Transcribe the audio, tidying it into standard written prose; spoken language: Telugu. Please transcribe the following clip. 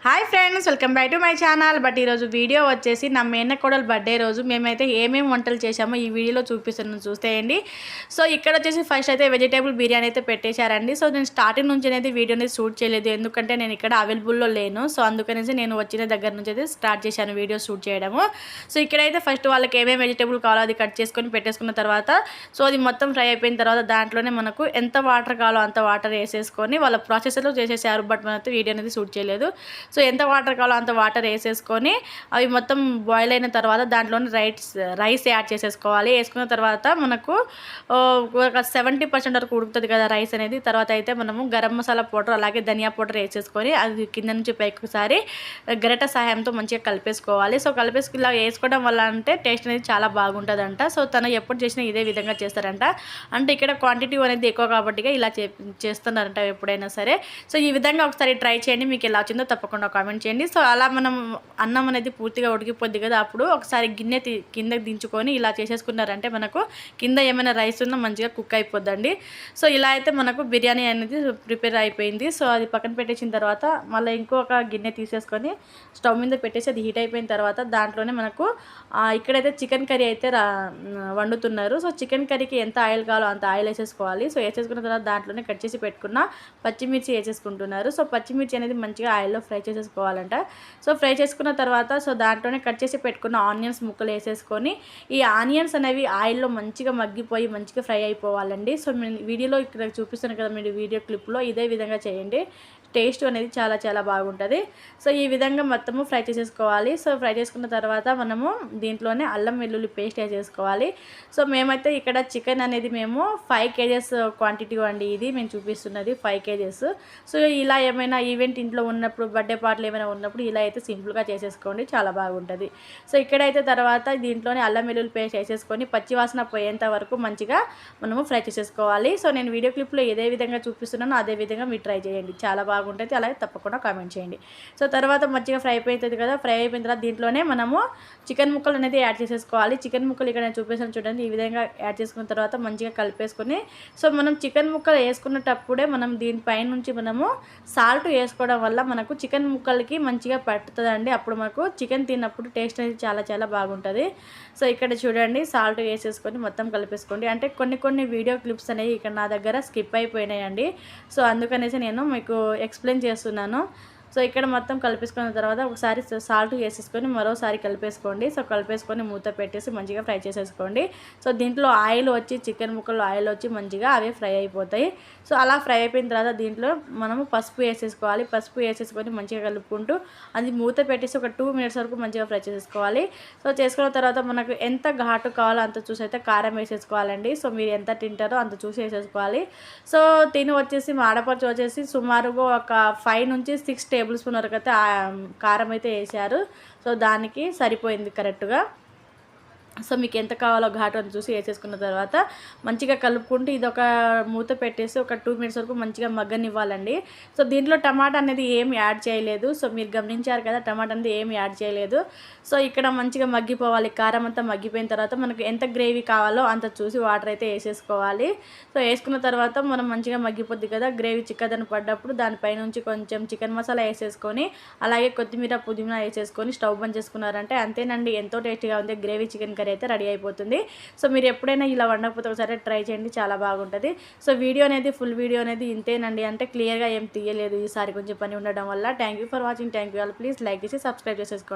Hi friends, welcome back to my channel. But ఈరోజు వీడియో వచ్చేసి నా మేనకోడల బర్త్డే రోజు మేమైతే ఏమేమి వంటలు చేసామో ఈ వీడియోలో చూపిస్తున్నాను, చూసేయండి. సో ఇక్కడ వచ్చేసి ఫస్ట్ అయితే వెజిటేబుల్ బిర్యానీ అయితే పెట్టేశారండి. సో నేను స్టార్టింగ్ నుంచి అనేది వీడియో అనేది షూట్ చేయలేదు, ఎందుకంటే నేను ఇక్కడ అవైలబుల్లో లేను. సో అందుకనేసి నేను వచ్చిన దగ్గర నుంచి అయితే స్టార్ట్ చేశాను వీడియో షూట్ చేయడము. సో ఇక్కడైతే ఫస్ట్ వాళ్ళకి ఏమేమి వెజిటేబుల్ కావాలో అది కట్ చేసుకొని పెట్టేసుకున్న తర్వాత సో అది మొత్తం ఫ్రై అయిపోయిన తర్వాత దాంట్లోనే మనకు ఎంత వాటర్ కావాలో అంత వాటర్ వేసేసుకొని వాళ్ళ ప్రాసెస్లో చేసేసారు. బట్ మనైతే వీడియో అనేది షూట్ చేయలేదు. సో ఎంత వాటర్ కావాలో అంత వాటర్ వేసేసుకొని అవి మొత్తం బాయిల్ అయిన తర్వాత దాంట్లోనే రైస్ యాడ్ చేసేసుకోవాలి. వేసుకున్న తర్వాత మనకు ఒక 70% వరకు ఉడుకుతుంది కదా రైస్ అనేది. తర్వాత అయితే మనము గరం మసాలా పౌడర్ అలాగే ధనియా పౌడర్ వేసేసుకొని అది కింద నుంచి పైకి ఒకసారి గరిట సహాయంతో మంచిగా కలిపేసుకోవాలి. సో కలిపేసుకు ఇలా వేసుకోవడం వల్ల అంటే టేస్ట్ అనేది చాలా బాగుంటుందంట. సో తను ఎప్పుడు చేసినా ఇదే విధంగా చేస్తారంట. అంటే ఇక్కడ క్వాంటిటీ అనేది ఎక్కువ కాబట్టి ఇలా చేస్తున్నారంట ఎప్పుడైనా సరే. సో ఈ విధంగా ఒకసారి ట్రై చేయండి, మీకు ఎలా వచ్చిందో తప్పకుండా కామెంట్ చేయండి. సో అలా మనం అన్నం అనేది పూర్తిగా ఉడికిపోద్ది కదా, అప్పుడు ఒకసారి గిన్నె కిందకి దించుకొని ఇలా చేసేసుకున్నారంటే మనకు కింద ఏమైనా రైస్ ఉన్నా మంచిగా కుక్ అయిపోద్దండి. సో ఇలా అయితే మనకు బిర్యానీ అనేది ప్రిపేర్ అయిపోయింది. సో అది పక్కన పెట్టేసిన తర్వాత మళ్ళీ ఇంకొక గిన్నె తీసేసుకొని స్టవ్ మీద పెట్టేసి అది హీట్ అయిపోయిన తర్వాత దాంట్లోనే మనకు ఇక్కడైతే చికెన్ కర్రీ అయితే వండుతున్నారు. సో చికెన్ కర్రీకి ఎంత ఆయిల్ కావాలో అంత ఆయిల్ వేసేసుకోవాలి. సో వేసేసుకున్న తర్వాత దాంట్లోనే కట్ చేసి పెట్టుకున్న పచ్చిమిర్చి వేసేసుకుంటున్నారు. సో పచ్చిమిర్చి అనేది మంచిగా ఆయిల్లో ఫ్రై చేసేసుకోవాలంట. సో ఫ్రై చేసుకున్న తర్వాత సో దాంట్లోనే కట్ చేసి పెట్టుకున్న ఆనియన్స్ ముక్కలు వేసేసుకొని ఈ ఆనియన్స్ అనేవి ఆయిల్లో మంచిగా మగ్గిపోయి మంచిగా ఫ్రై అయిపోవాలండి. సో వీడియోలో ఇక్కడ చూపిస్తున్నాను కదా మీరు వీడియో క్లిప్లో, ఇదే విధంగా చేయండి. టేస్ట్ అనేది చాలా చాలా బాగుంటుంది. సో ఈ విధంగా మొత్తము ఫ్రై చేసేసుకోవాలి. సో ఫ్రై చేసుకున్న తర్వాత మనము దీంట్లోనే అల్లం వెల్లుల్లి పేస్ట్ వేసేసుకోవాలి. సో మేమైతే ఇక్కడ చికెన్ అనేది మేము 5 kgs క్వాంటిటీ అండి, ఇది మేము చూపిస్తున్నది 5 kgs. సో ఇలా ఏమైనా ఈవెంట్ ఇంట్లో ఉన్నప్పుడు బర్త్డే పార్టీలు ఏమైనా ఉన్నప్పుడు ఇలా అయితే సింపుల్గా చేసేసుకోండి, చాలా బాగుంటుంది. సో ఇక్కడైతే తర్వాత దీంట్లోనే అల్లం వెల్లుల్లి పేస్ట్ వేసేసుకొని పచ్చివాసన పోయేంత వరకు మంచిగా మనము ఫ్రై చేసేసుకోవాలి. సో నేను వీడియో క్లిప్లో ఏదే విధంగా చూపిస్తున్నానో అదే విధంగా మీరు ట్రై చేయండి, చాలా బాగుంటుంది. అలాగే తప్పకుండా కామెంట్ చేయండి. సో తర్వాత మంచిగా ఫ్రై అయిపోతుంది కదా, ఫ్రై అయిపోయిన తర్వాత దీంట్లోనే మనము చికెన్ ముక్కలు అనేది యాడ్ చేసేసుకోవాలి. చికెన్ ముక్కలు ఇక్కడ నేను చూపిస్తాను చూడండి, ఈ విధంగా యాడ్ చేసుకున్న తర్వాత మంచిగా కలిపేసుకొని సో మనం చికెన్ ముక్కలు వేసుకున్నప్పుడే మనం దీనిపైన నుంచి మనము సాల్ట్ వేసుకోవడం వల్ల మనకు చికెన్ ముక్కలకి మంచిగా పట్టుతుందండి. అప్పుడు మనకు చికెన్ తిన్నప్పుడు టేస్ట్ అనేది చాలా చాలా బాగుంటుంది. సో ఇక్కడ చూడండి సాల్ట్ వేసేసుకొని మొత్తం కలిపేసుకోండి. అంటే కొన్ని వీడియో క్లిప్స్ అనేవి ఇక్కడ నా దగ్గర స్కిప్ అయిపోయినాయండి. సో అందుకనేసి నేను మీకు ఎక్స్ప్లెయిన్ చేస్తున్నాను. సో ఇక్కడ మొత్తం కలిపేసుకున్న తర్వాత ఒకసారి సాల్ట్ వేసేసుకొని మరోసారి కలిపేసుకోండి. సో కలిపేసుకొని మూత పెట్టేసి మంచిగా ఫ్రై చేసేసుకోండి. సో దీంట్లో ఆయిల్ వచ్చి చికెన్ ముక్కలు ఆయిల్ వచ్చి మంచిగా అవే ఫ్రై అయిపోతాయి. సో అలా ఫ్రై అయిపోయిన తర్వాత దీంట్లో మనము పసుపు వేసేసుకోవాలి. పసుపు వేసేసుకొని మంచిగా కలుపుకుంటూ అది మూత పెట్టేసి ఒక 2 minutes వరకు మంచిగా ఫ్రై చేసేసుకోవాలి. సో చేసుకున్న తర్వాత మనకు ఎంత ఘాటు కావాలో అంత చూసి అయితే కారం వేసేసుకోవాలండి. సో మీరు ఎంత తింటారో అంత చూసి వేసేసుకోవాలి. సో వచ్చేసి మా ఆడపడుచు వచ్చేసి సుమారుగా ఒక 5 నుంచి 6 టేబుల్ స్పూన్ వరకు అయితే కారం అయితే వేసారు. సో దానికి సరిపోయింది కరెక్ట్గా. సో మీకు ఎంత కావాలో ఘాటు అని చూసి వేసేసుకున్న తర్వాత మంచిగా కలుపుకుంటూ ఇది ఒక మూత పెట్టేసి ఒక 2 minutes వరకు మంచిగా మగ్గనివ్వాలండి. సో దీంట్లో టమాటా అనేది ఏమి యాడ్ చేయలేదు. సో మీరు గమనించారు కదా, టమాటా అనేది ఏమి యాడ్ చేయలేదు. సో ఇక్కడ మంచిగా మగ్గిపోవాలి, కారం అంతా మగ్గిపోయిన తర్వాత మనకు ఎంత గ్రేవీ కావాలో అంత చూసి వాటర్ అయితే వేసేసుకోవాలి. సో వేసుకున్న తర్వాత మనం మంచిగా మగ్గిపోద్ది కదా, గ్రేవీ చిక్కదనం పడ్డప్పుడు దానిపైనుంచి కొంచెం చికెన్ మసాలా వేసేసుకొని అలాగే కొత్తిమీర పుదీనా వేసేసుకొని స్టవ్ బంద్ చేసుకున్నారంటే అంతేనండి, ఎంతో టేస్టీగా ఉంది గ్రేవీ చికెన్ అయితే రెడీ అయిపోతుంది. సో మీరు ఎప్పుడైనా ఇలా వండకపోతే ఒకసారి ట్రై చేయండి, చాలా బాగుంటుంది. సో వీడియో అనేది ఫుల్ వీడియో అనేది ఇంతేనండి, అంటే క్లియర్గా ఏం తీయలేదు ఈసారి కొంచెం పని ఉండడం వల్ల. Thank you for watching. Thank you all. Please like చేసి సబ్స్క్రైబ్ చేసేసుకోండి.